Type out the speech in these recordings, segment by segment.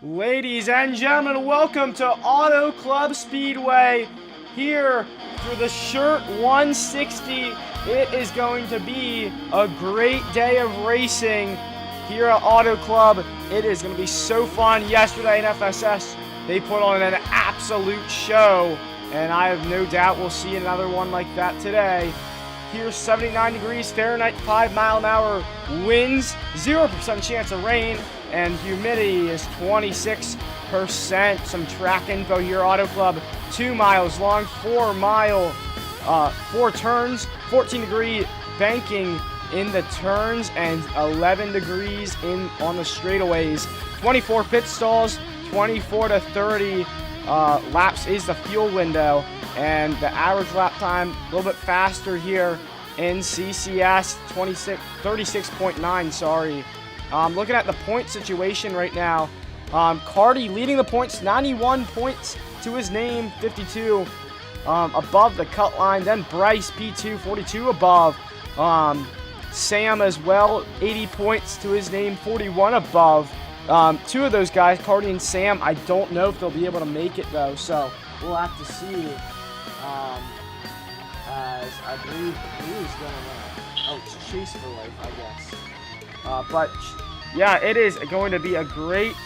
Ladies and gentlemen, welcome to Auto Club Speedway here for the Shirt 160. It is going to be a great day of racing here at Auto Club. It is going to be so fun. Yesterday in FSS, they put on an absolute show, and I have no doubt we'll see another one like that today. Here's 79 degrees Fahrenheit, 5-mile-an-hour winds, 0% chance of rain, and humidity is 26%. Some track info here, Auto Club, 2 miles long, 4 turns, 14-degree banking in the turns, and 11 degrees on the straightaways. 24 pit stalls, 24 to 30 laps is the fuel window, and the average lap time a little bit faster here in CCS, 36.9. Sorry. Looking at the point situation right now, Cardi leading the points, 91 points to his name, 52 above the cut line. Then Bryce, P2, 42 above. Sam as well, 80 points to his name, 41 above. Two of those guys, Cardi and Sam, I don't know if they'll be able to make it though, so we'll have to see. As I believe who's going to win. Oh, it's Chase for Life, I guess. But yeah, it is going to be a great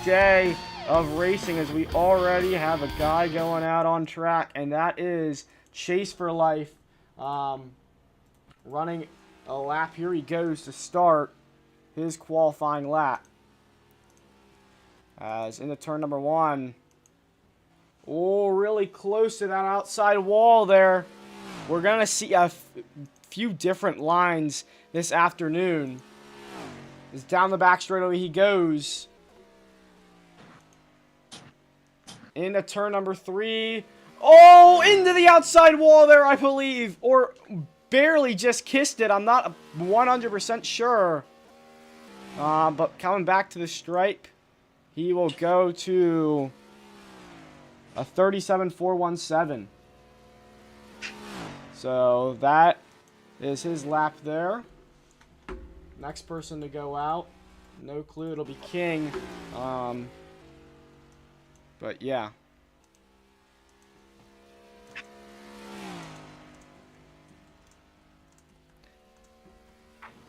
day of racing, as we already have a guy going out on track, and that is Chase for Life, running a lap. Here he goes to start his qualifying lap. As into turn number 1. Oh, really close to that outside wall there. We're going to see a few different lines this afternoon. As down the back straightaway he goes. Into turn number 3. Oh, into the outside wall there, I believe. Or barely just kissed it. I'm not 100% sure. But coming back to the stripe, he will go to a 37.417. So that is his lap there. Next person to go out, no clue, it'll be King. But yeah.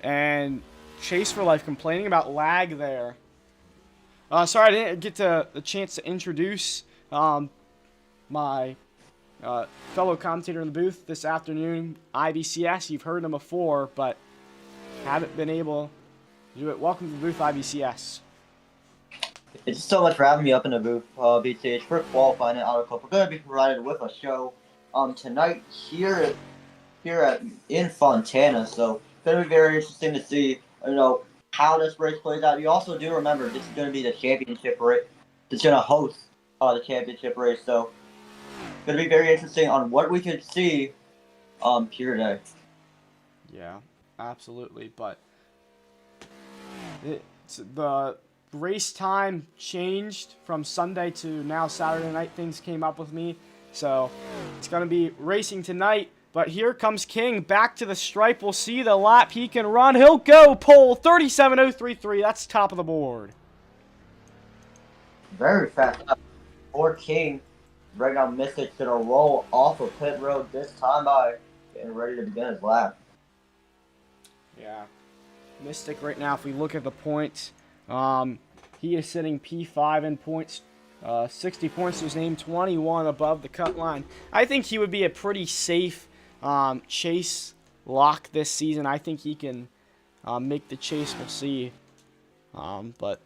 And Chase for Life complaining about lag there. Sorry, I didn't get the chance to introduce my fellow commentator in the booth this afternoon, IBCS. You've heard him before, but haven't been able to do it. Welcome to the booth, IBCS. It's so much for having me up in the booth, BCH. For qualifying at Auto Club, we're going to be provided with a show tonight here in Fontana. So it's going to be very interesting to see, how this race plays out. You also do remember this is going to be the championship race. It's going to host the championship race. So it's going to be very interesting on what we could see here today. Yeah, absolutely. But the race time changed from Sunday to now Saturday night. Things came up with me. So it's going to be racing tonight. But here comes King back to the stripe. We'll see the lap he can run. He'll go pole 37.033. That's top of the board. Very fast. For King, right now Mystic's going to roll off of pit road this time by getting ready to begin his lap. Yeah. Mystic right now, if we look at the points, he is sitting P5 in points. 60 points to his name, 21 above the cut line. I think he would be a pretty safe chase lock this season. I think he can make the chase. We'll see. But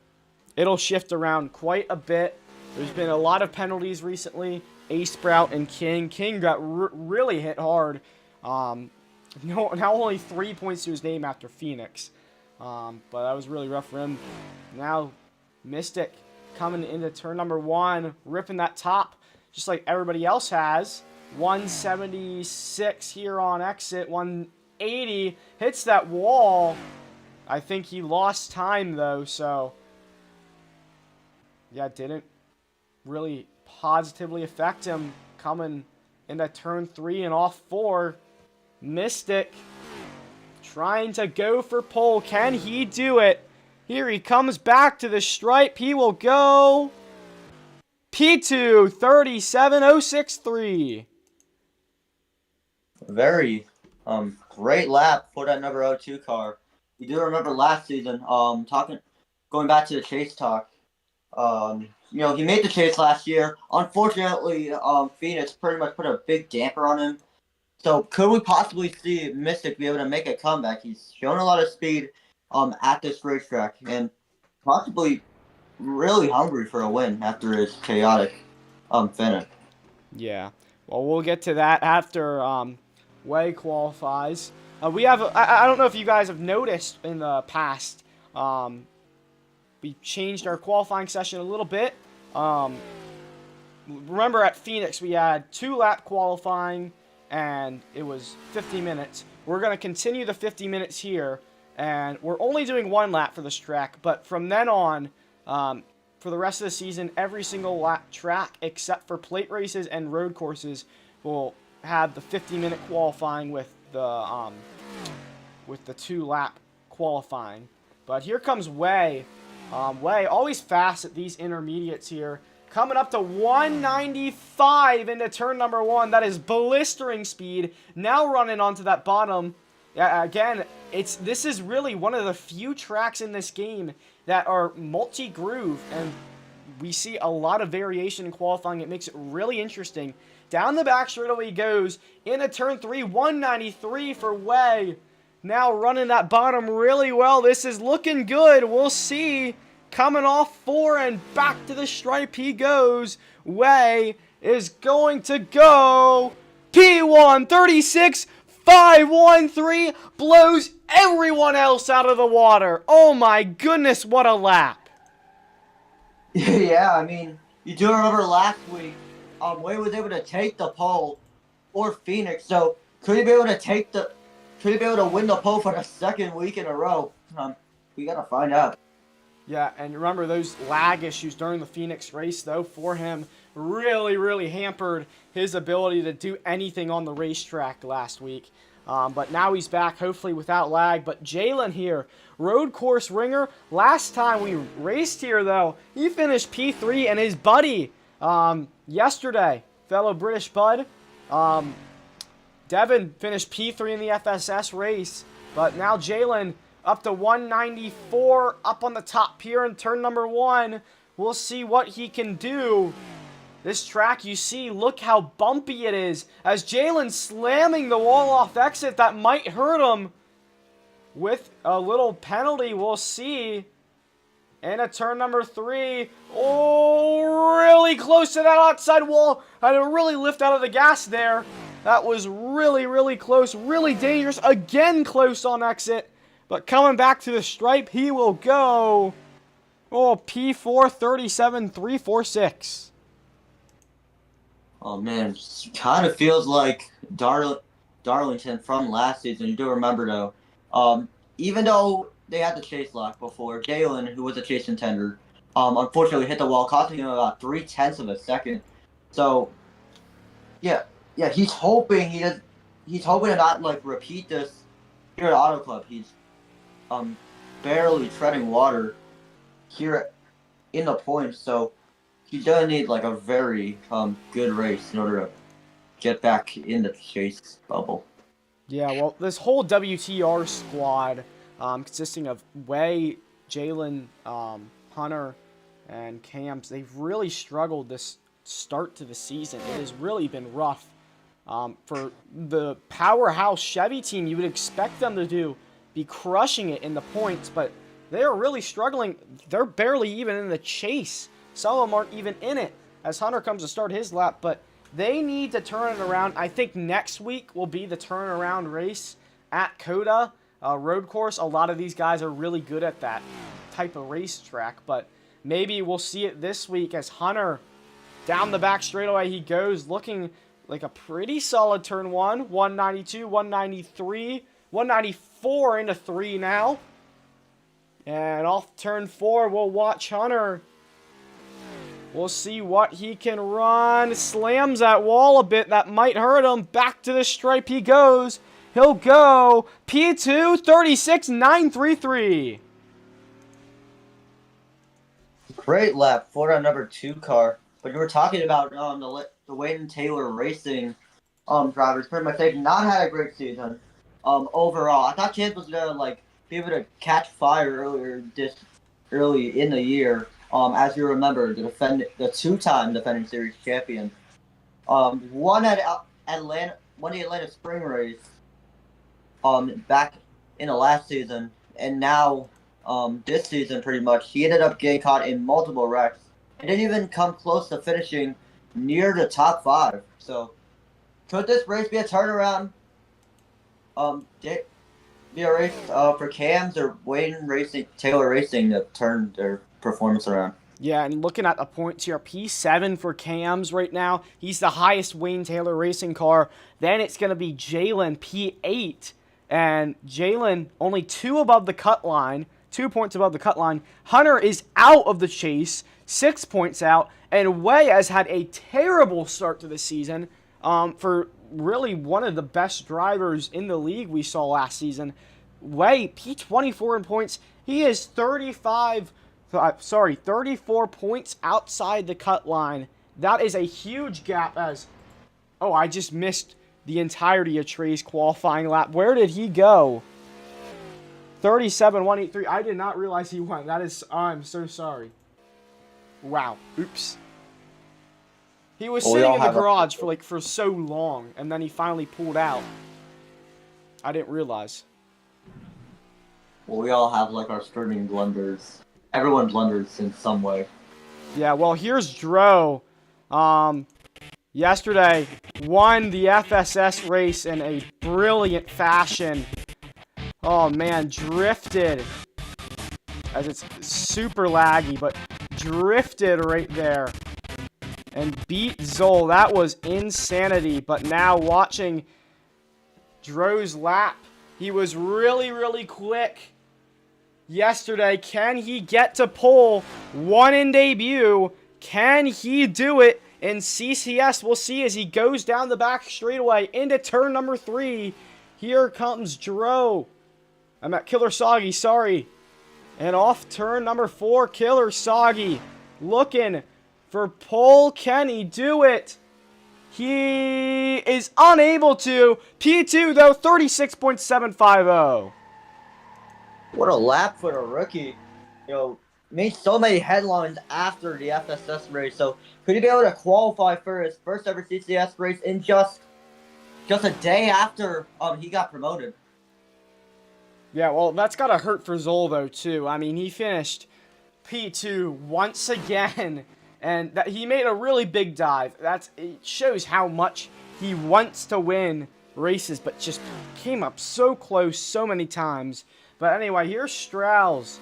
it'll shift around quite a bit. There's been a lot of penalties recently. Ace Sprout and King. King got really hit hard. Now only 3 points to his name after Phoenix. But that was really rough for him. Now Mystic coming into turn number 1, ripping that top just like everybody else has. 176 here on exit, 180, hits that wall. I think he lost time though, so yeah, didn't really positively affect him coming into turn 3 and off 4. Mystic trying to go for pole. Can he do it? Here he comes back to the stripe. He will go P2 37.063. Very great lap for that number 02 car. You do remember last season, going back to the chase talk, he made the chase last year. Unfortunately, Phoenix pretty much put a big damper on him. So could we possibly see Mystic be able to make a comeback? He's shown a lot of speed at this racetrack and possibly really hungry for a win after his chaotic finish. Yeah. Well, we'll get to that after Way qualifies. We have, I don't know if you guys have noticed in the past, we changed our qualifying session a little bit. Remember at Phoenix we had 2-lap qualifying and it was 50 minutes. We're going to continue the 50 minutes here, and we're only doing 1 lap for this track, but from then on, for the rest of the season, every single lap track except for plate races and road courses will have the 50-minute qualifying with the 2-lap qualifying. But here comes Way. Way always fast at these intermediates here. Coming up to 195 into turn number 1. That is blistering speed. Now running onto that bottom. Again, this is really one of the few tracks in this game that are multi-groove, and we see a lot of variation in qualifying. It makes it really interesting. Down the back straightaway he goes into turn 3, 193 for Way. Now running that bottom really well. This is looking good. We'll see. Coming off 4 and back to the stripe he goes. Way is going to go P1 36.513, blows everyone else out of the water. Oh my goodness, what a lap. Yeah, I mean, you do remember last week, Way was able to take the pole for Phoenix, so could he be able to win the pole for the 2nd week in a row? We gotta find out. Yeah, and remember those lag issues during the Phoenix race, though, for him really, really hampered his ability to do anything on the racetrack last week. But now he's back, hopefully without lag. But Jalen here, road course ringer. Last time we raced here, though, he finished P3, and his buddy yesterday, fellow British bud, Devin finished P3 in the FSS race. But now Jalen up to 194, up on the top here in turn number 1. We'll see what he can do. This track, you see, look how bumpy it is. As Jalen slamming the wall off exit, that might hurt him. With a little penalty, we'll see. And at turn number 3, oh, really close to that outside wall. Had to really lift out of the gas there. That was really, really close, really dangerous. Again, close on exit. But coming back to the stripe, he will go, P4 37.346. Oh man, kind of feels like Darlington from last season. You do remember though, even though they had the chase lock before, Jalen, who was a chase contender, unfortunately hit the wall, costing him about 0.3 of a second. So, yeah, he's hoping to not repeat this here at Auto Club. He's barely treading water here in the points, so he does need a very good race in order to get back in the chase bubble. Yeah, well, this whole WTR squad, consisting of Way, Jalen, Hunter, and Cams, they've really struggled this start to the season. It has really been rough. For the powerhouse Chevy team, you would expect them to be crushing it in the points, but they are really struggling. They're barely even in the chase. Some of them aren't even in it as Hunter comes to start his lap, but they need to turn it around. I think next week will be the turnaround race at Coda road course. A lot of these guys are really good at that type of racetrack, but maybe we'll see it this week as Hunter down the back straightaway he goes, looking like a pretty solid turn 1. 192, 193, 194 into 3 now. And off turn 4, we'll watch Hunter. We'll see what he can run. Slams that wall a bit. That might hurt him. Back to the stripe he goes. He'll go P2 36.933. Great lap for our number 2 car. But you were talking about the Wayne Taylor Racing drivers. Pretty much they've not had a great season. Overall, I thought Chance was gonna be able to catch fire early in the year. As you remember, the 2-time defending series champion. Won at Atlanta, won the Atlanta Spring Race. Back in the last season, and now this season pretty much he ended up getting caught in multiple wrecks and didn't even come close to finishing near the top 5. So could this race be a turnaround? Be a race for Cams or Wayne Racing Taylor Racing to turn their performance around? Yeah, and looking at the points here, P7 for Cams right now. He's the highest Wayne Taylor Racing car. Then it's going to be Jalen, P8. And Jalen only 2 above the cut line, 2 points above the cut line. Hunter is out of the chase, 6 points out. And Way has had a terrible start to the season for really one of the best drivers in the league we saw last season. Way, P24 in points. He is 34 points outside the cut line. That is a huge gap as... Oh, I just missed the entirety of Trey's qualifying lap. Where did he go? 37.183. I did not realize he won. That is... I'm so sorry. Wow. Oops. He was sitting in the garage for so long, and then he finally pulled out. I didn't realize. Well, we all have our starting blunders. Everyone blunders in some way. Yeah, well, here's Dro. Yesterday, won the FSS race in a brilliant fashion. Oh, man, drifted. As it's super laggy, but drifted right there. And beat Zol. That was insanity. But now watching Dro's lap, he was really, really quick yesterday. Can he get to pole? One in debut. Can he do it in CCS? We'll see as he goes down the back straightaway into turn number 3. Here comes Dro. I'm at Killer Soggy, sorry. And off turn number 4, Killer Soggy looking for pole. Can he do it? He is unable to. P2 though, 36.750. What a lap for the rookie. Made so many headlines after the FSS race. So could he be able to qualify for his first ever CCS race in just a day after he got promoted? Yeah, well, that's got to hurt for Zol, though, too. I mean, he finished P2 once again, and he made a really big dive. It shows how much he wants to win races, but just came up so close so many times. But anyway, here's Strauss.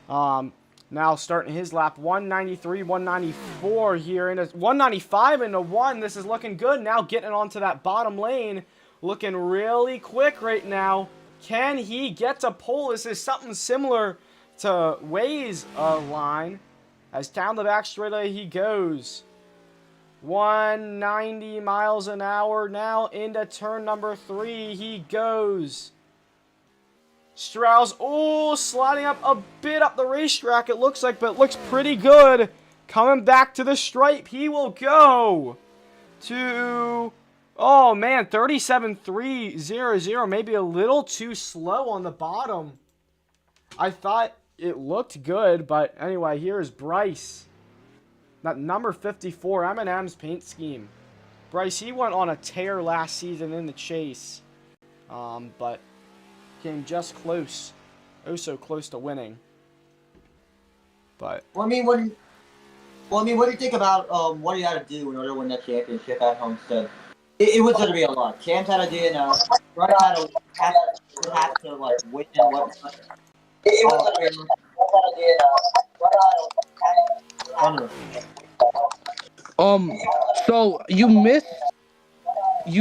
Now starting his lap, 193, 194 here, and 195 into 1. This is looking good. Now getting onto that bottom lane, looking really quick right now. Can he get to pole? This is something similar to Way's line. As down the back straightaway he goes. 190 miles an hour now into turn number 3. He goes. Strauss, sliding up a bit up the racetrack it looks like, but it looks pretty good. Coming back to the stripe. He will go to... Oh, man, 37.300, maybe a little too slow on the bottom. I thought it looked good, but anyway, here's Bryce. That number 54, M&M's paint scheme. Bryce, he went on a tear last season in the chase, but came just close. Oh, so close to winning. But what do you think about what he had to do in order to win that championship at Homestead? It was going to be a lot. Champs had a DNO. Right had to win and whatnot. It was going to be a lot. So you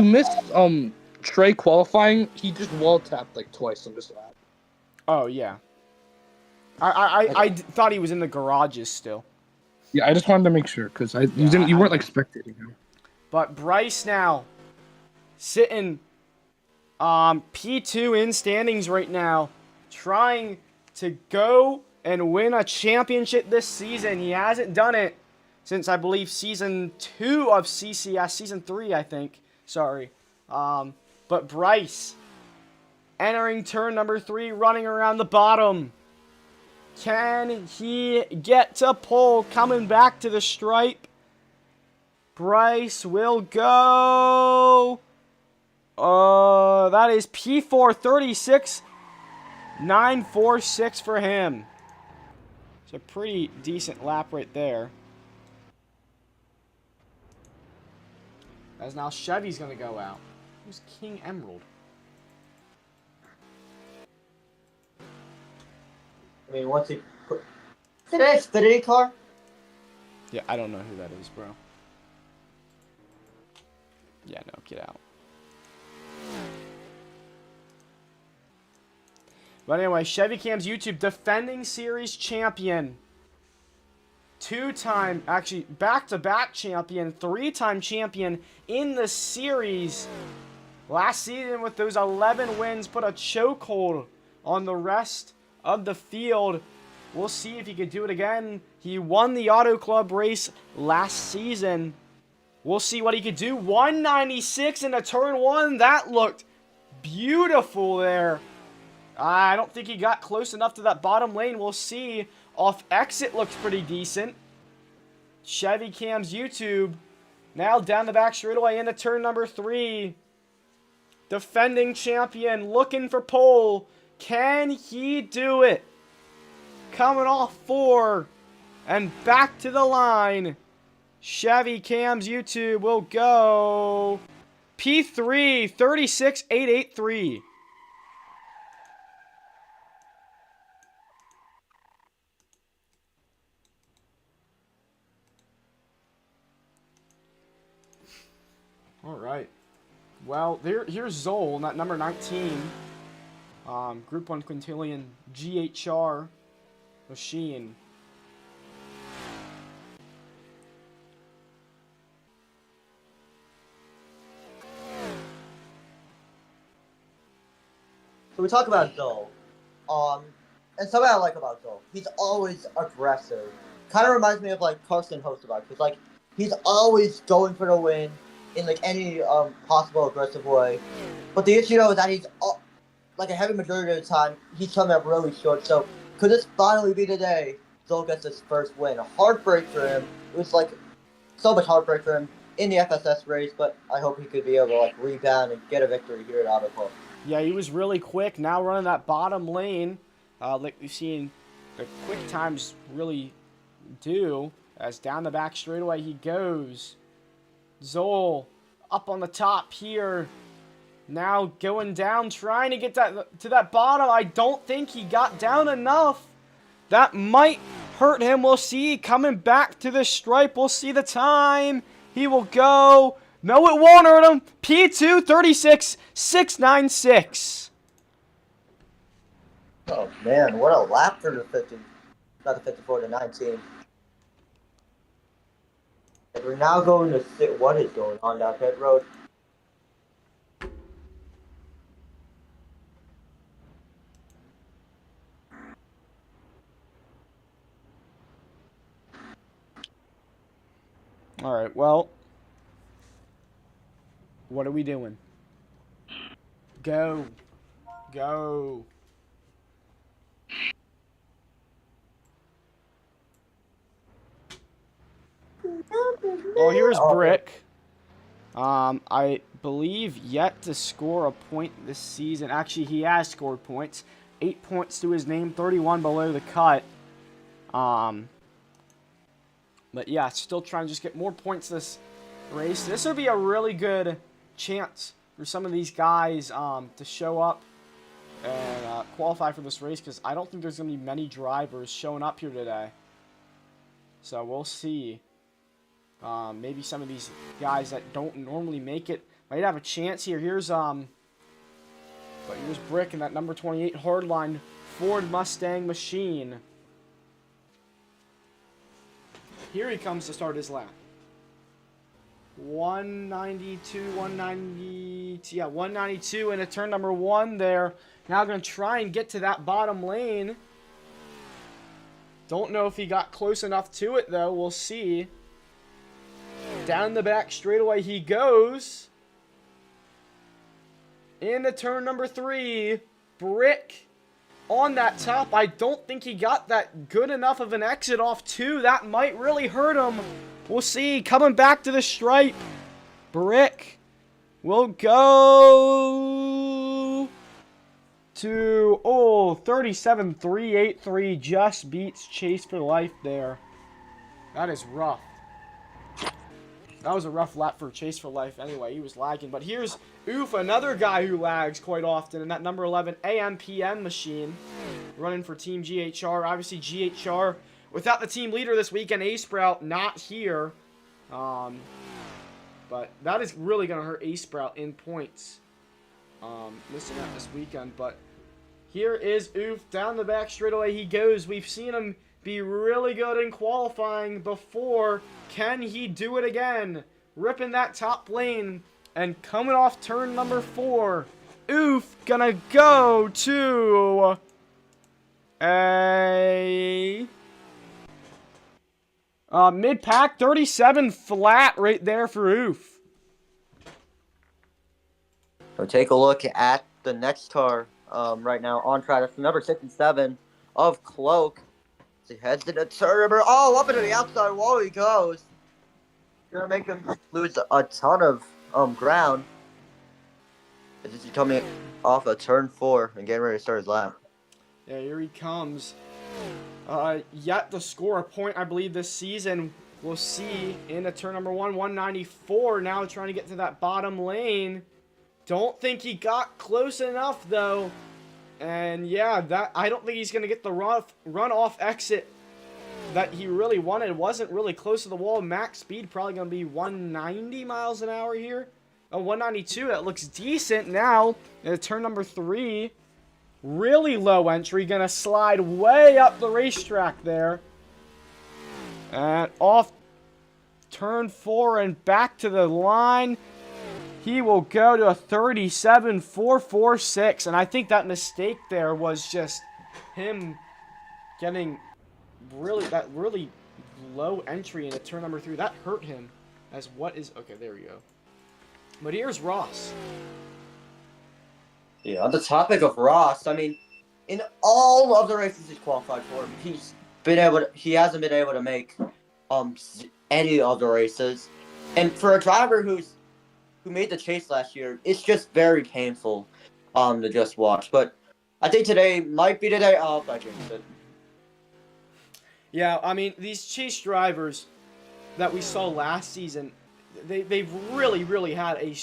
missed Trey qualifying. He just wall tapped twice on this lap. Oh yeah. I thought he was in the garages still. Yeah, I just wanted to make sure because you weren't spectating him. But Bryce now sitting P2 in standings right now, trying to go and win a championship this season. He hasn't done it since, I believe, season 2 of CCS, season 3, I think. Sorry. But Bryce, entering turn number 3, running around the bottom. Can he get to pole? Coming back to the stripe. Bryce will go. That is P4 36. 946 for him. It's a pretty decent lap right there. As now Chevy's going to go out. Who's King Emerald? I mean, once he put... Is it an Xfinity car? Yeah, I don't know who that is, bro. Yeah, no, get out. But anyway, Chevy Cam's YouTube, defending series champion. 2-time, actually back-to-back champion, 3-time champion in the series. Last season with those 11 wins, put a chokehold on the rest of the field. We'll see if he could do it again. He won the Auto Club race last season. We'll see what he could do. 196 into turn 1. That looked beautiful there. I don't think he got close enough to that bottom lane. We'll see. Off exit looks pretty decent. Chevy Cam's YouTube. Now down the back straightaway into turn number 3. Defending champion looking for pole. Can he do it? Coming off 4. And back to the line. Chevy Cam's YouTube will go. P3 36883. All right. Well, here's Zoll, not number 19. Group 1 Quintillion GHR machine. So we talk about Zoll. And something I like about Zoll, he's always aggressive. Kind of reminds me of like Carson Hosteback, because like he's always going for the win in like any possible aggressive way. But the issue though is that he's like a heavy majority of the time he's coming up really short. So could this finally be the day Zoll gets his first win? A heartbreak for him. It was like so much heartbreak for him in the FSS race, but I hope he could be able to like rebound and get a victory here at Auto Club. Yeah, he was really quick. Now running that bottom lane, like we've seen the quick times really do. As down the back straightaway he goes. Zoll up on the top here. Now going down, trying to get to that bottom. I don't think he got down enough. That might hurt him. We'll see. Coming back to the stripe. We'll see the time. He will go. No, it won't hurt him. P2 36 696. Oh man, what a lap for the 50. Not the 54 to 19. And we're now going to sit. What is going on down pit road? All right, well, what are we doing? Go. Go. Well, here's Brick. I believe yet to score a point this season. Actually, he has scored points. 8 points to his name, 31 below the cut. But yeah, still trying to just get more points this race. This would be a really good chance for some of these guys to show up and qualify for this race, because I don't think there's going to be many drivers showing up here today. So we'll see. Maybe some of these guys that don't normally make it might have a chance here. Here's Brick in that number 28 hardline Ford Mustang machine. Here he comes to start his lap. 192 into turn number 1 there. Now going to try and get to that bottom lane. Don't know if he got close enough to it, though. We'll see. Down the back straightaway he goes. Into turn number 3. Brick on that top. I don't think he got that good enough of an exit off 2. That might really hurt him. We'll see. Coming back to the stripe. Brick will go to 37.383. Just beats Chase for Life there. That is rough. That was a rough lap for Chase for Life anyway. He was lagging. But here's Oof, another guy who lags quite often in that number 11 AMPM machine. Running for Team GHR. Obviously, GHR without the team leader this weekend, A-Sprout, not here. But that is really going to hurt A-Sprout in points. Missing out this weekend. But here is Oof. Down the back straightaway he goes. We've seen him be really good in qualifying before. Can he do it again? Ripping that top lane and coming off turn number 4. Oof gonna go to a mid-pack 37 flat right there for Oof. So take a look at the next car right now on track. That's the number 6 and 7 of Cloak. He heads into turn number, up into the outside wall he goes. Gonna make him lose a ton of ground. This is coming off a turn 4 and getting ready to start his lap. Yeah, here he comes. Yet to score a point, I believe, this season. We'll see into turn number 1, 194. Now trying to get to that bottom lane. Don't think he got close enough, though. And yeah, that I don't think he's going to get the run-off exit that he really wanted. Wasn't really close to the wall. Max speed probably going to be 190 miles an hour here. 192, that looks decent now. And turn number 3, really low entry. Going to slide way up the racetrack there. And off turn 4 and back to the line. He will go to a 37.446, and I think that mistake there was just him getting really low entry into turn number 3. That hurt him. Okay, there we go. But here's Ross. Yeah, on the topic of Ross, I mean, in all of the races he's qualified for, he hasn't been able to make any of the races, and for a driver who made the chase last year, it's just very painful to just watch. But I think today might be the day. I jinxed it. Yeah, I mean, these chase drivers that we saw last season, they've really had a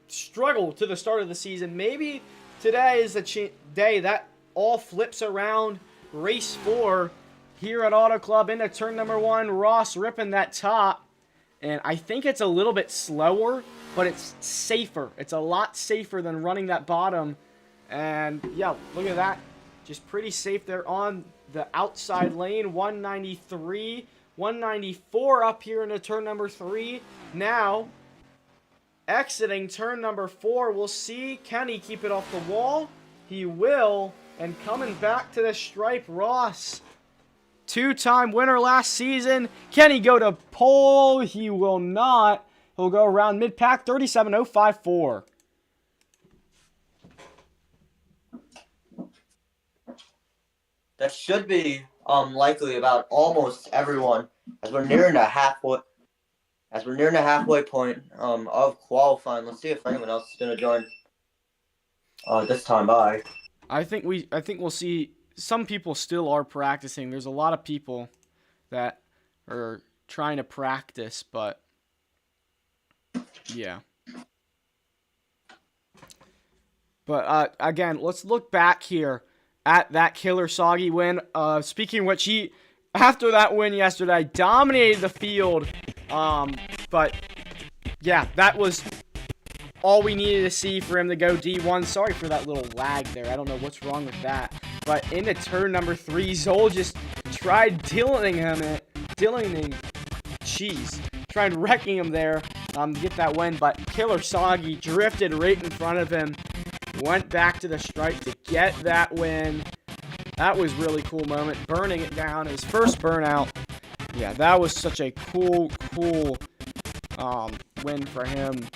struggle to the start of the season. Maybe today is the day that all flips around. Race 4 here at Auto Club into turn number 1. Ross ripping that top. And I think it's a little bit slower, but it's safer. It's a lot safer than running that bottom. And yeah, look at that. Just pretty safe there on the outside lane. 193, 194 up here into turn number 3. Now, exiting turn number 4. We'll see. Can he keep it off the wall? He will. And coming back to the stripe, Ross. 2-time winner last season. Can he go to pole? He will not. He'll go around mid-pack, 37.054. That should be likely about almost everyone, as we're nearing the halfway point of qualifying. Let's see if anyone else is gonna join this time by. I think we'll see. Some people still are practicing. There's a lot of people that are trying to practice, but yeah. But again, let's look back here at that killer Soggy win. Speaking of which, he, after that win yesterday, dominated the field. But yeah, that was all we needed to see for him to go D1. Sorry for that little lag there. I don't know what's wrong with that. But into turn number 3, Zol just tried tried wrecking him there to get that win. But Killer Soggy drifted right in front of him. Went back to the stripe to get that win. That was really cool moment. Burning it down, his first burnout. Yeah, that was such a cool win for him.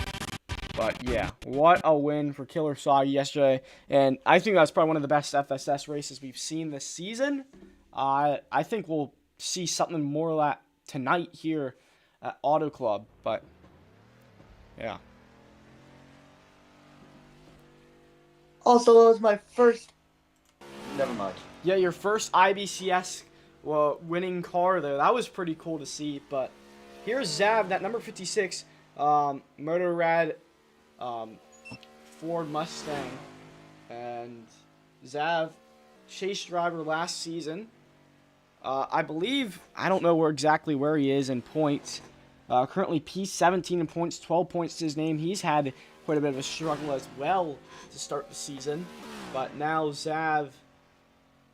But yeah, what a win for Killer Soggy yesterday. And I think that's probably one of the best FSS races we've seen this season. I think we'll see something more like that tonight here at Auto Club. But yeah. Also, it was my first. Never mind. Yeah, your first IBCS winning car there. That was pretty cool to see. But here's Zav, that number 56 Motor Rad Ford Mustang. And Zav, chase driver last season. I believe, I don't know exactly where he is in points. Currently P17 in points, 12 points to his name. He's had quite a bit of a struggle as well to start the season. But now Zav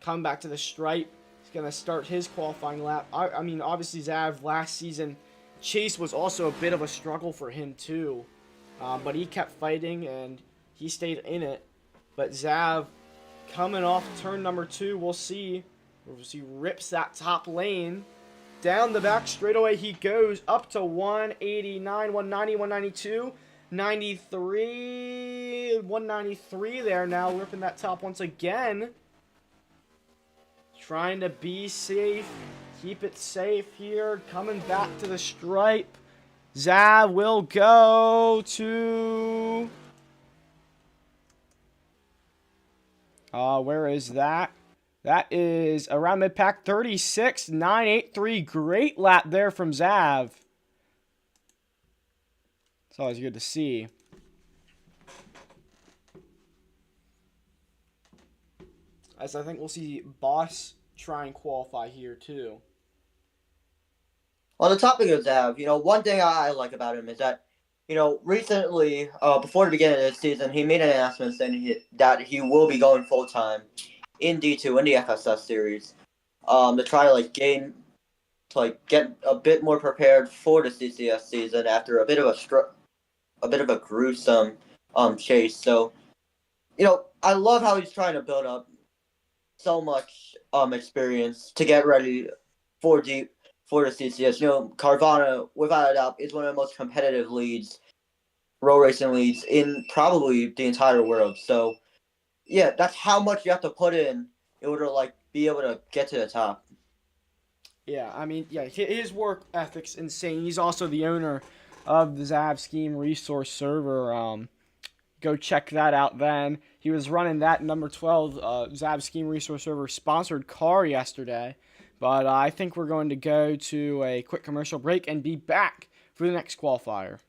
coming back to the stripe. He's going to start his qualifying lap. I mean, obviously Zav last season, chase was also a bit of a struggle for him too. But he kept fighting and he stayed in it. But Zav coming off turn number 2, we'll see. He rips that top lane. Down the back straightaway he goes up to 189, 190, 192, 93, 193 there now. Ripping that top once again. Trying to be safe. Keep it safe here. Coming back to the stripe. Zav will go to... where is that? That is around mid-pack, 36.983. Great lap there from Zav. It's always good to see. As I think we'll see Boss try and qualify here too. On the topic of Zav, one thing I like about him is that, recently, before the beginning of the season, he made an announcement saying that he will be going full-time in D2 in the FSS series, to try to get a bit more prepared for the CCS season after a bit of a gruesome chase. So, I love how he's trying to build up so much experience to get ready for the CCS. Carvana, without a doubt, is one of the most competitive road racing leads in probably the entire world. So, yeah, that's how much you have to put in order to be able to get to the top. Yeah, I mean, yeah, his work ethic's insane. He's also the owner of the Zav Scheme Resource Server. Go check that out then. He was running that number 12 Zav Scheme Resource Server sponsored car yesterday. But I think we're going to go to a quick commercial break and be back for the next qualifier.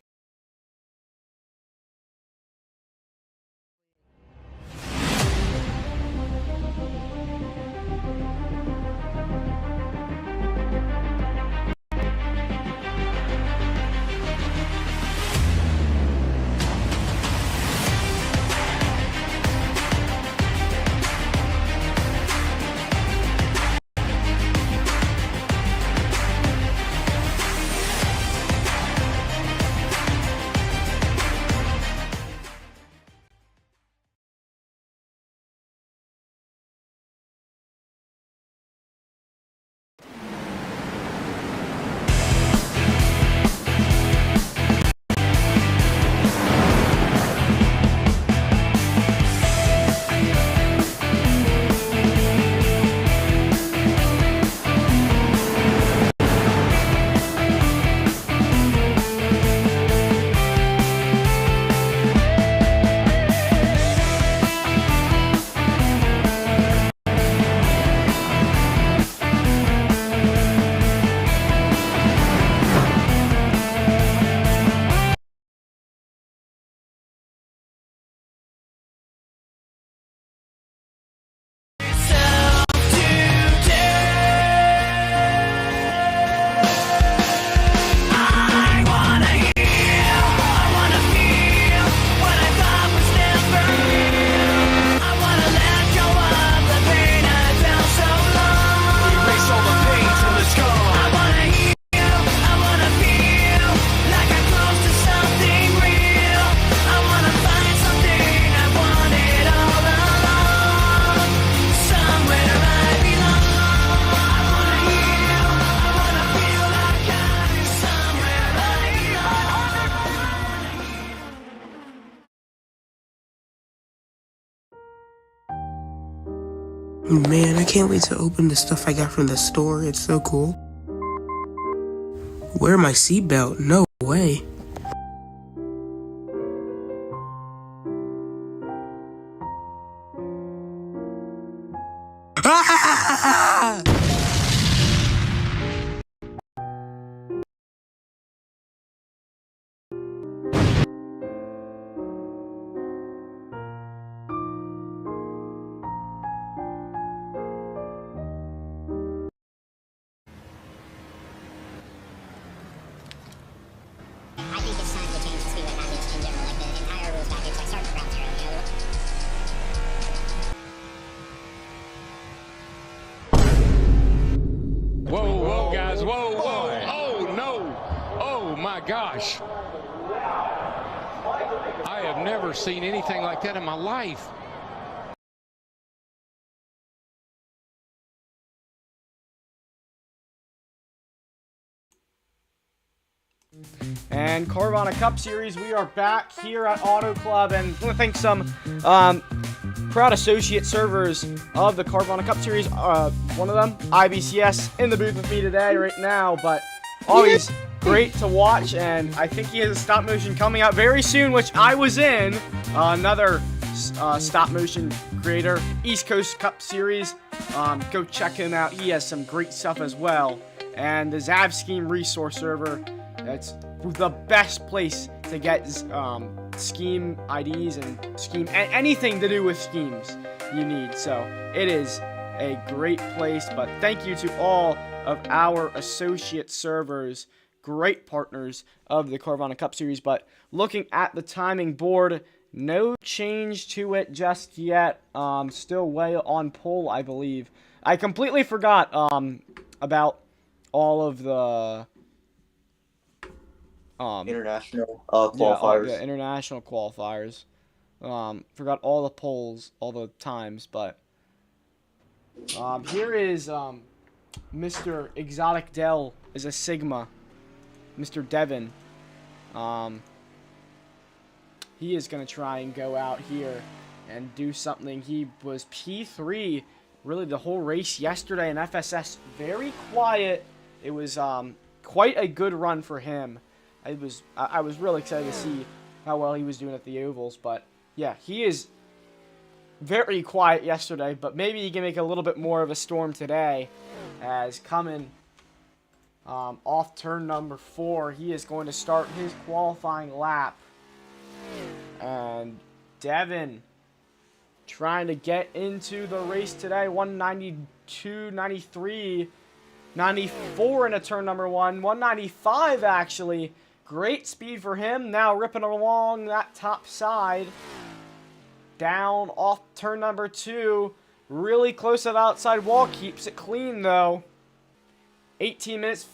Man, I can't wait to open the stuff I got from the store. It's so cool. Wear my seatbelt? No way. Ah! I think it's time to change the speedway package in general, like the entire rules package, like start from ground zero, you know? Whoa, whoa, guys, whoa, whoa, oh, no, oh, my gosh. I have never seen anything like that in my life. And Carvana Cup Series, we are back here at Auto Club, and I want to thank some proud associate servers of the Carvana Cup Series. One of them, IBCS, in the booth with me today, right now, but always great to watch, and I think he has a stop motion coming out very soon, which I was in. Another stop motion creator, East Coast Cup Series. Go check him out. He has some great stuff as well. And the Zav Scheme resource server, that's the best place to get scheme IDs and scheme anything to do with schemes you need. So it is a great place. But thank you to all of our associate servers, great partners of the Carvana Cup Series. But looking at the timing board, no change to it just yet. Still way on pole, I believe. I completely forgot about all of the International qualifiers. Yeah, international qualifiers. Forgot all the polls, all the times, but here is Mr. Exotic Dell is a Sigma. Mr. Devin. He is gonna try and go out here and do something. He was P3 really the whole race yesterday in FSS. Very quiet. It was quite a good run for him. I was really excited to see how well he was doing at the ovals, but yeah, he is very quiet yesterday, but maybe he can make a little bit more of a storm today. As coming off turn number 4, he is going to start his qualifying lap, and Devin trying to get into the race today. 192, 93, 94 into turn number 1, 195 actually. Great speed for him. Now ripping along that top side. Down off turn number 2. Really close to the outside wall. Keeps it clean though. 18 minutes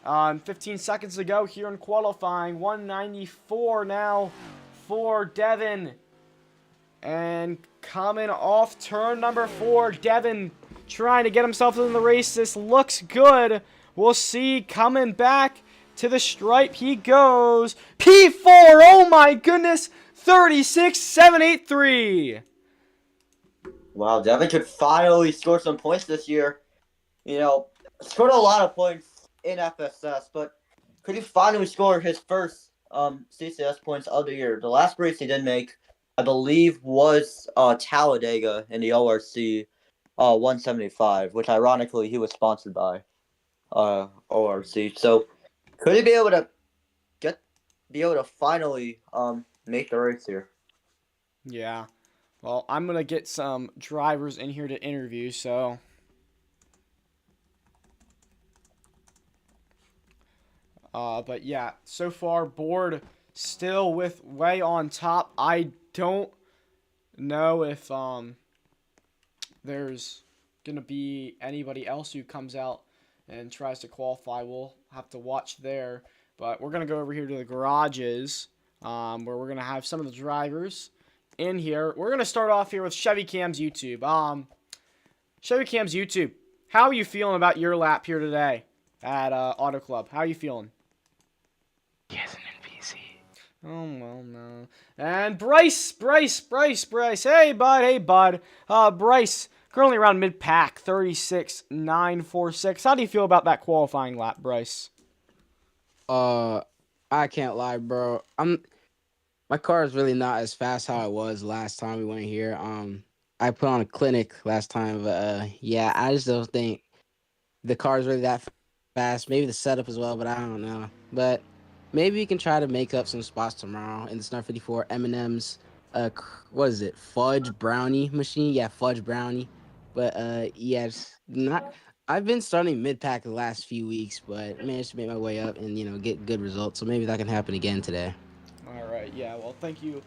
and 15 seconds to go here in qualifying. 194 now for Devin. And coming off turn number 4, Devin trying to get himself in the race. This looks good. We'll see. Coming back to the stripe he goes. P4, oh my goodness. 36,783. Wow, Devin could finally score some points this year. You know, scored a lot of points in FSS, but could he finally score his first CCS points of the year? The last race he did make, I believe, was Talladega in the ORC 175, which ironically he was sponsored by ORC. So could he be able to finally make the race here? Yeah. Well, I'm going to get some drivers in here to interview, so but yeah, so far board still with way on top. I don't know if there's gonna be anybody else who comes out and tries to qualify. We'll have to watch there. But we're gonna go over here to the garages, where we're gonna have some of the drivers in here. We're gonna start off here with Chevy Cam's YouTube. Chevy Cam's YouTube, how are you feeling about your lap here today at Auto Club? How are you feeling? He has an NPC. Oh, well, no. And Bryce. Hey, bud. Bryce currently around mid-pack, 36.946. How do you feel about that qualifying lap, Bryce? I can't lie, bro. My car is really not as fast how it was last time we went here. I put on a clinic last time, but yeah, I just don't think the car is really that fast. Maybe the setup as well, but I don't know. But maybe we can try to make up some spots tomorrow in the Star 54 M&M's. What is it? Fudge brownie machine? Yeah, fudge brownie. But yeah, it's not. I've been starting mid pack the last few weeks, but managed to make my way up and get good results. So maybe that can happen again today. All right, yeah, well, thank you,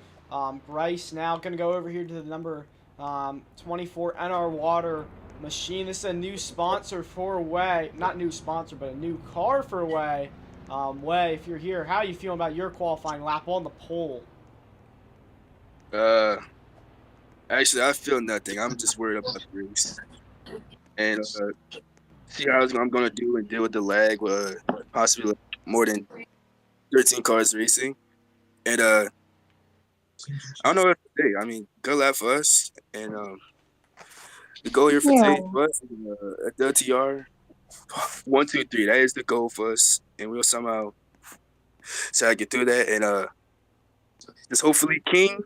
Bryce. Now going to go over here to the number 24 NR Water machine. This is a new sponsor for Way. Not new sponsor, but a new car for Way. Way, if you're here, how are you feeling about your qualifying lap on the pole? Actually, I feel nothing. I'm just worried about the race and see how I'm gonna do and deal with the lag. Possibly more than 13 cars racing, and I don't know what to say. I mean, good lap for us, and the goal here for today for us is at the LTR 1, 2, 3. That is the goal for us, and we'll somehow try to get through that. And just hopefully King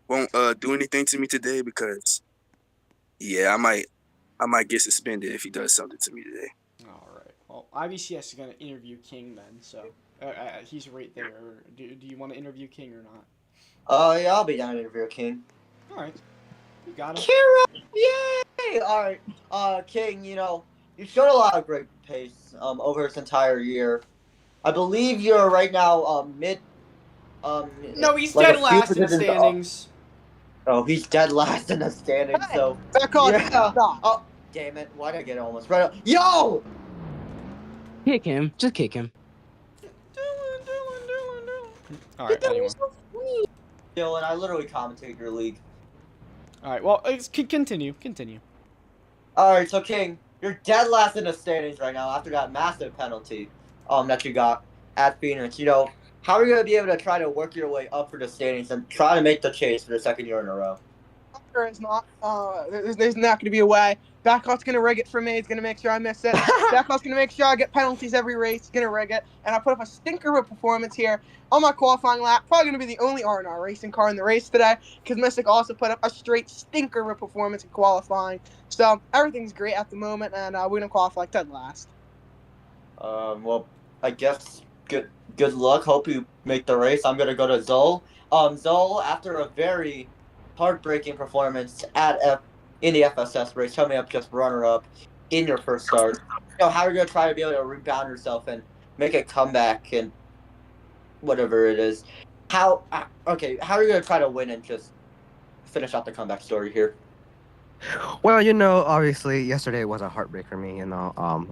won't do anything to me today because yeah, I might get suspended if he does something to me today. All right. Well, IBCS is going to interview King then, so he's right there. Do you want to interview King or not? Yeah, I'll be down to interview King. All right. You got him. Kira! Yay! Alright, King, you showed a lot of great pace over this entire year. I believe you're right now mid. No, he's like dead a few last in the positions up. standings. Oh, he's dead last in the standings, so. Back on. Yeah. Stop. Oh, damn it. Why'd I get it almost right up? Yo! Kick him. Just kick him. All right, anyway. Dylan, I literally commentate your league. All right, well, continue. Alright, so King, you're dead last in the standings right now after that massive penalty that you got at Phoenix. How are you going to be able to try to work your way up for the standings and try to make the chase for the second year in a row? There is not. There's not going to be a way. Backout's going to rig it for me. He's going to make sure I miss it. Backout's going to make sure I get penalties every race. He's going to rig it. And I put up a stinker of a performance here on my qualifying lap. Probably going to be the only R&R racing car in the race today because Mystic also put up a straight stinker of a performance in qualifying. So everything's great at the moment, and we're going to qualify dead last. Well, I guess good luck. Hope you make the race. I'm going to go to Zol. Zol, after a very heartbreaking performance in the FSS race, coming up just runner-up in your first start. How are you going to try to be able to rebound yourself and make a comeback and whatever it is? How are you going to try to win and just finish out the comeback story here? Well, obviously yesterday was a heartbreak for me,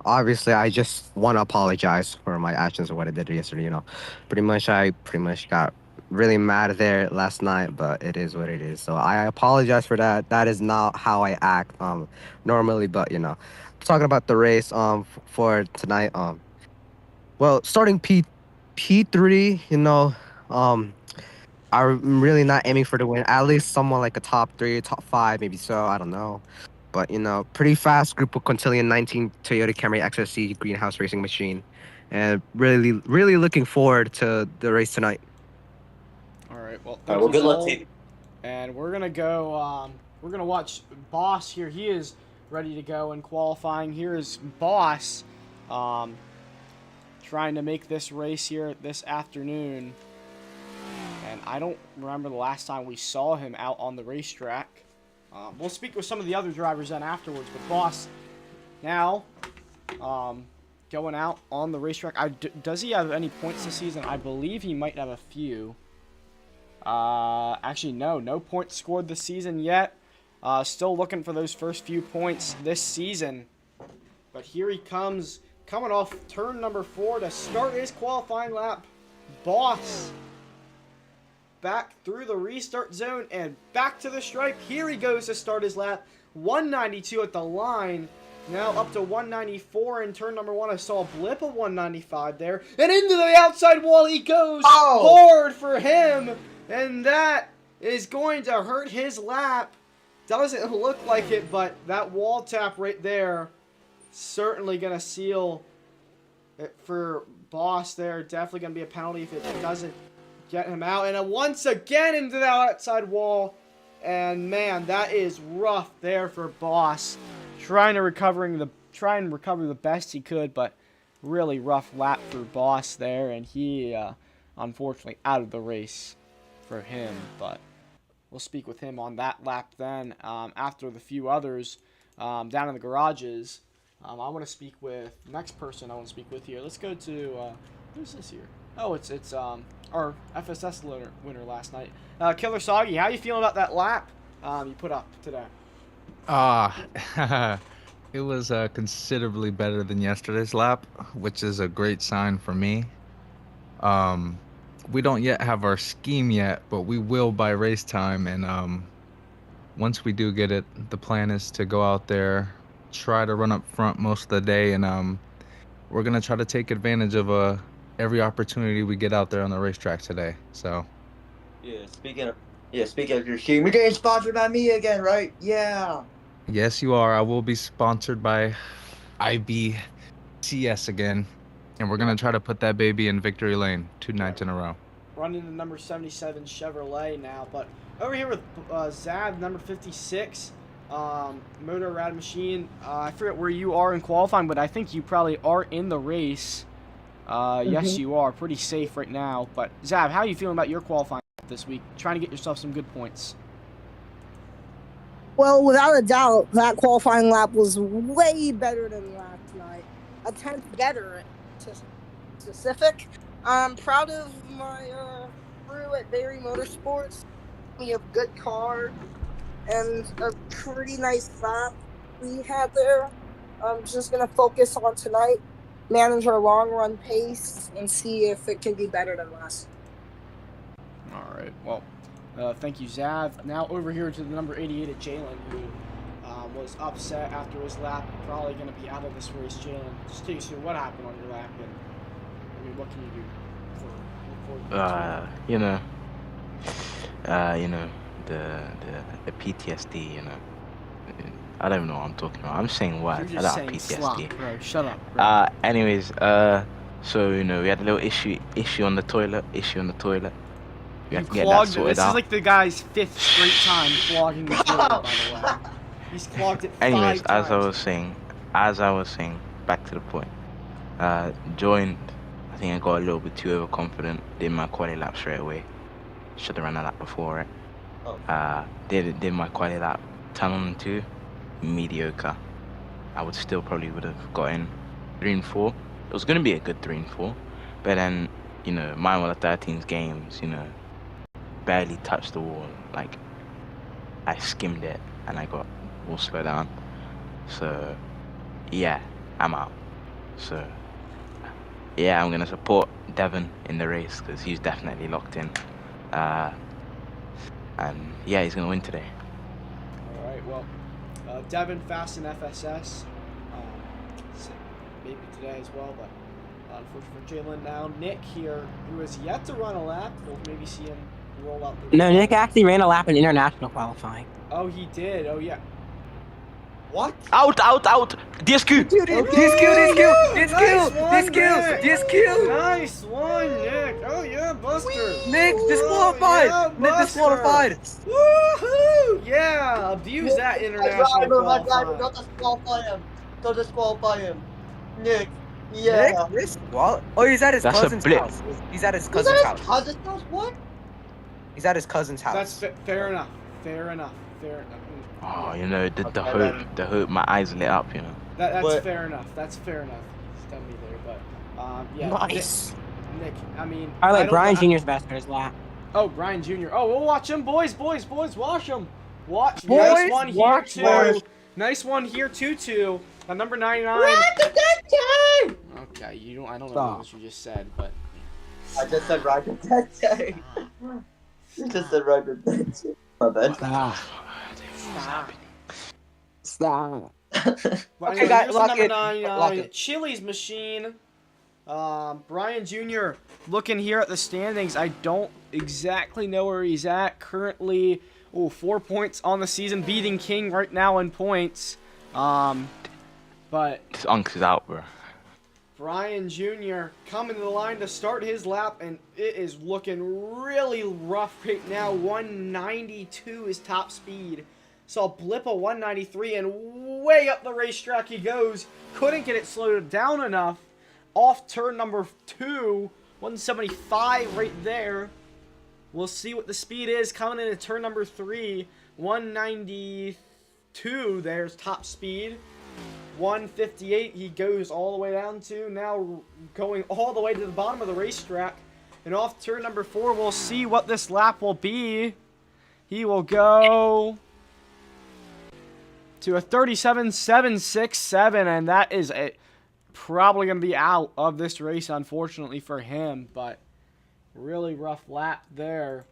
obviously I just want to apologize for my actions or what I did yesterday, I pretty much got really mad there last night, but it is what it is. So I apologize for that. That is not how I act normally, but talking about the race for tonight, well, starting P3, I'm really not aiming for the win. At least someone like a top 3, top 5, maybe so. I don't know. But, pretty fast group of Quintillion 19 Toyota Camry XSC greenhouse racing machine. And really, really looking forward to the race tonight. All right, well, Good luck, team. And we're going to go, we're going to watch Boss here. He is ready to go in qualifying. Here is Boss trying to make this race here this afternoon. And I don't remember the last time we saw him out on the racetrack. We'll speak with some of the other drivers then afterwards. But Boss now going out on the racetrack. Does he have any points this season? I believe he might have a few. Actually, no points scored this season yet. Still looking for those first few points this season. But here he comes, coming off turn number 4 to start his qualifying lap. Boss back through the restart zone and back to the stripe. Here he goes to start his lap. 192 at the line. Now up to 194 in turn number 1. I saw a blip of 195 there. And into the outside wall he goes. Hard for him. And that is going to hurt his lap. Doesn't look like it, but that wall tap right there certainly going to seal it for Boss there. Definitely going to be a penalty if it doesn't get him out. And once again into the outside wall. And man, that is rough there for Boss. Trying to recover the best he could, but really rough lap for Boss there. And he, unfortunately, out of the race for him, but we'll speak with him on that lap then. After the few others down in the garages, I want to speak with next person I want to speak with here. Let's go to who's this here? Oh, it's our FSS winner last night, Killer Soggy. How you feeling about that lap you put up today? It was considerably better than yesterday's lap, which is a great sign for me. We don't yet have our scheme yet, but we will by race time. And once we do get it, the plan is to go out there, try to run up front most of the day, and we're gonna try to take advantage of every opportunity we get out there on the racetrack today. So. Speaking of your scheme, you're getting sponsored by me again, right? Yeah. Yes, you are. I will be sponsored by IBCS again, and we're gonna try to put that baby in victory lane 2 nights in a row. Running the number 77 Chevrolet now, but over here with Zab, number 56, Motor Rad Machine. I forget where you are in qualifying, but I think you probably are in the race. Yes, you are. Pretty safe right now. But Zab, how are you feeling about your qualifying this week? Trying to get yourself some good points. Well, without a doubt, that qualifying lap was way better than last night. A tenth better, to specific. I'm proud of my crew at Berry Motorsports. We have a good car and a pretty nice lap we had there. I'm just going to focus on tonight, manage our long run pace, and see if it can be better than last. All right. Well, thank you, Zav. Now over here to the number 88 at Jalen, who was upset after his lap. Probably going to be out of this race. Jalen, just take us through what happened on your lap, and I mean, what can you do the PTSD. I don't know what I'm talking about. I'm saying words. You're I just don't have saying PTSD. slop, bro. Shut up. Bro. Anyways, so we had a little issue on the toilet. We have to get that sorted This out. is like the guy's 5th straight time clogging the toilet, by the way. He's clogged it 5 Anyways, times. as I was saying, back to the point. Joined. I think I got a little bit too overconfident. Did my quali lap straight away. Should have ran a lap before it. Did my quali lap. 10 on 2, mediocre. I would have gotten 3 and 4. It was gonna be a good 3 and 4, but then mine were the 13th games. Barely touched the wall. Like I skimmed it and I got all slow down. So yeah, I'm out. So yeah, I'm gonna support Devon in the race because he's definitely locked in. And yeah, he's gonna win today. All right, well, Devin fast in FSS, maybe today as well, but unfortunately for Jalen now. Nick here, who has yet to run a lap, we'll maybe see him roll out the... No, Nick actually ran a lap in international qualifying. Oh, he did. Oh, yeah. What? Out! DSQ! DSQ! Nice one, Nick. Oh, yeah, Buster. Nick disqualified. Oh, yeah, Nick disqualified. Woohoo! Yeah, abuse that international qualifying. Don't disqualify him. Nick. Yeah. Nick Oh, he's at his That's cousin's a blip. house. He's at his cousin's house. Cousin's house? What? He's at his cousin's house. That's fair enough. Fair enough. Oh, the hope, my eyes lit up, That's fair enough. That's fair enough. He's done me there, but yeah. Nice. Nick, I mean, I like Brian Jr.'s best for his lap. Oh, Brian Jr. Oh, we'll watch him, boys, watch him. Watch. Boys, nice one here, watch, too. boys. Nice one here, too. Number 99. Okay, I don't know what you just said, but. I just said Rocket Day. You just said Rocket Day. My bad. Stop. Okay, guys, number 99, Chili's Machine. Brian Jr. looking here at the standings. I don't exactly know where he's at. Currently, 4 points on the season, beating King right now in points. But This Unks is out, bro. Brian Jr. coming to the line to start his lap, and it is looking really rough right now. 192 is top speed. Saw blip a 193, and way up the racetrack he goes. Couldn't get it slowed down enough. Off turn number 2, 175 right there. We'll see what the speed is coming into turn number 3. 192, there's top speed. 158 he goes all the way down to, now going all the way to the bottom of the racetrack. And off turn number 4, we'll see what this lap will be. He will go to a 37.767, and that is probably going to be out of this race, unfortunately for him. But really rough lap there.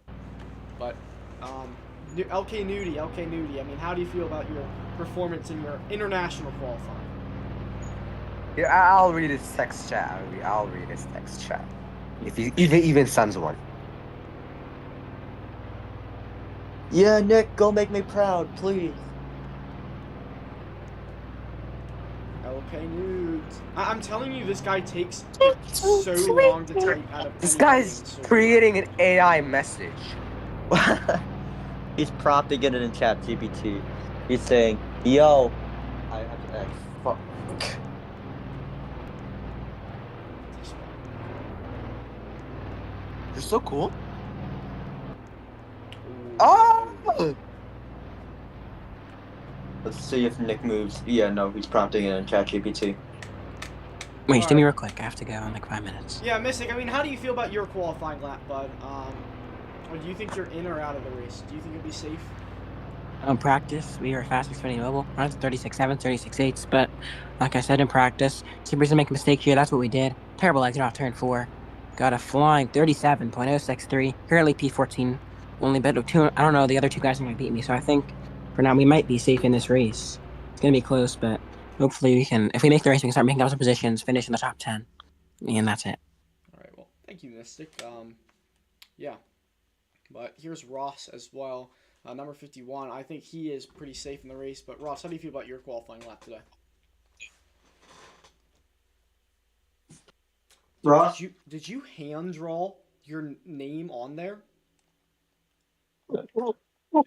But LK Nudie, I mean, how do you feel about your performance in your international qualifying? Yeah, I'll read his text chat. I'll read his text chat. If he even sends one. Yeah, Nick, go make me proud, please. Okay, nudes. I'm telling you, this guy takes so long to type out of This anything, guy's so creating an AI message. He's prompting it in chat GPT. He's saying, yo, I have to X. Fuck. You're so cool. Oh! Let's see if Nick moves. Yeah, no, he's prompting it in chat GPT. Wait, just do me real quick. I have to go in like 5 minutes. Yeah, Mystic, I mean, how do you feel about your qualifying lap, bud? Or do you think you're in or out of the race? Do you think you'll be safe? Practice, we were fast expanding mobile. We're at 36.7, 36.8s, but like I said in practice, see if we make a mistake here. That's what we did. Terrible exit off turn 4. Got a flying 37.063. Currently P14. Only bet of 2. I don't know. The other 2 guys are going to beat me, so I think for now we might be safe in this race. It's going to be close, but hopefully we can. If we make the race, we can start making up some positions, finish in the top 10, and that's it. All right. Well, thank you, Mystic. Yeah. But here's Ross as well. Number 51, I think he is pretty safe in the race. But Ross, how do you feel about your qualifying lap today? Ross? Did you hand draw your name on there? You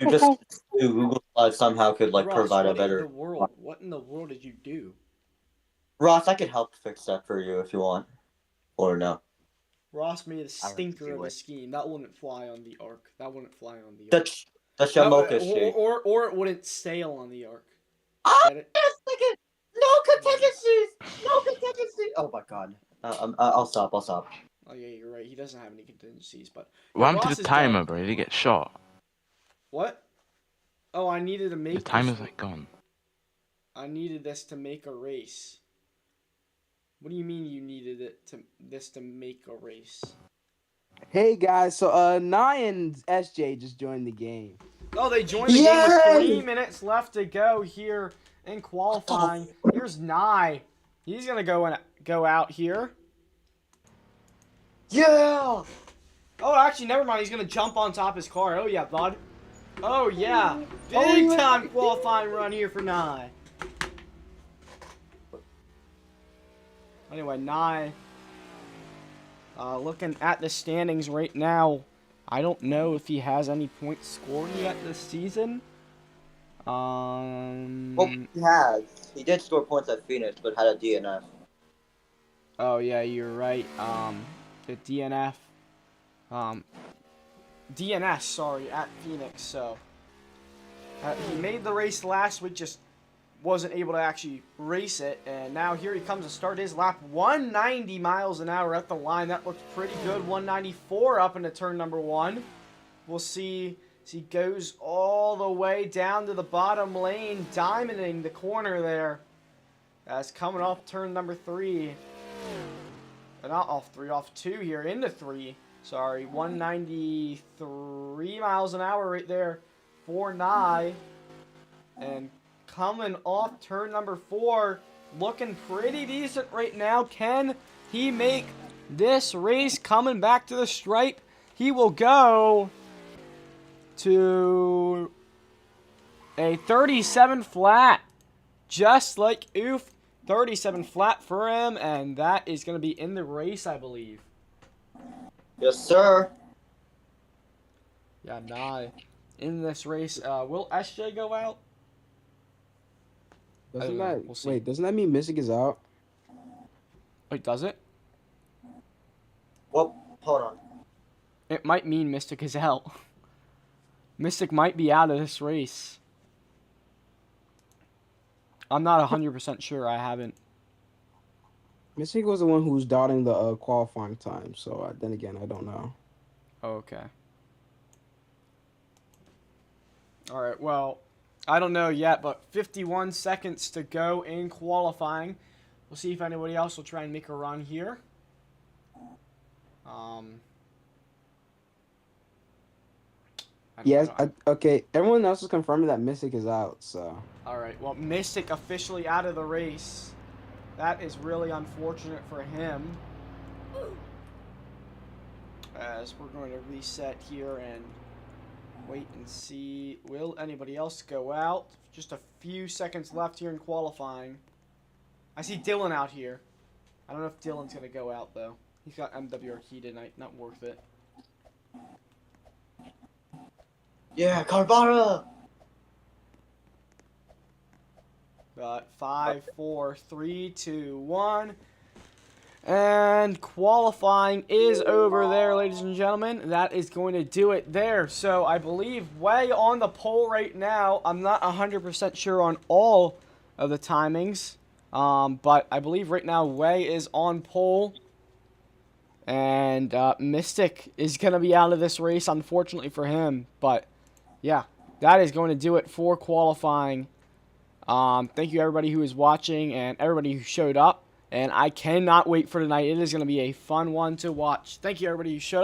just Google Slides somehow could like Ross, provide a what better. in the world? What in the world did you do? Ross, I could help fix that for you if you want, or no. Ross made a stinker of a scheme. That wouldn't fly on the arc. That wouldn't fly on the arc. That's Yamoka shit. Or it wouldn't sail on the arc. No contingencies! No contingencies! Oh my god. I'll stop. Oh yeah, you're right. He doesn't have any contingencies, but What happened Ross to is the timer, done. bro? Did he get shot? What? Oh, I needed to make The timer's like gone. I needed this to make a race. What do you mean you needed this to make a race? Hey guys, so Nye and SJ just joined the game. Oh, they joined the game with 3 minutes left to go here in qualifying. Here's Nye. He's gonna go out here. Yeah. Oh, actually, never mind. He's gonna jump on top of his car. Oh yeah, bud. Oh yeah, big time qualifying run here for Nye. Anyway, Nye. Looking at the standings right now, I don't know if he has any points scored yet this season. Well, he has. He did score points at Phoenix, but had a DNF. Oh yeah, you're right. The DNS, sorry, at Phoenix. So he made the race last week, just wasn't able to actually race it, and now here he comes to start his lap. 190 miles an hour at the line. That looks pretty good. 194 up into turn number 1. We'll see as he goes all the way down to the bottom lane, diamonding the corner there. That's coming off turn number 3. Not off 3, off 2 here, into 3. Sorry, 193 miles an hour right there for Nye. And coming off turn number 4, looking pretty decent right now. Can he make this race? Coming back to the stripe, he will go to a 37 flat. Just like Oof. 37 flat for him, and that is going to be in the race, I believe. Yes, sir. Yeah, nah. In this race, will SJ go out? Doesn't know. that We'll see. wait? Doesn't that mean Mystic is out? Wait, does it? Well, hold on. It might mean Mystic is out. Mystic might be out of this race. I'm not 100% sure. I haven't. Mystic was the one who was doubting the qualifying time. So then again, I don't know. Okay. All right. Well, I don't know yet, but 51 seconds to go in qualifying. We'll see if anybody else will try and make a run here. Yes. Okay. Everyone else is confirming that Mystic is out. So. All right. Well, Mystic officially out of the race. That is really unfortunate for him. As we're going to reset here and wait and see. Will anybody else go out? Just a few seconds left here in qualifying. I see Dylan out here. I don't know if Dylan's going to go out, though. He's got MWR key tonight. Not worth it. Yeah, Carvana! 5, 4, 3, 2, 1. And qualifying is over there, ladies and gentlemen. That is going to do it there. So I believe way on the pole right now. I'm not 100% sure on all of the timings. But I believe right now Way is on pole. And Mystic is going to be out of this race, unfortunately for him. But yeah, that is going to do it for qualifying. Thank you everybody who is watching and everybody who showed up. And I cannot wait for tonight. It is going to be a fun one to watch. Thank you everybody who showed up.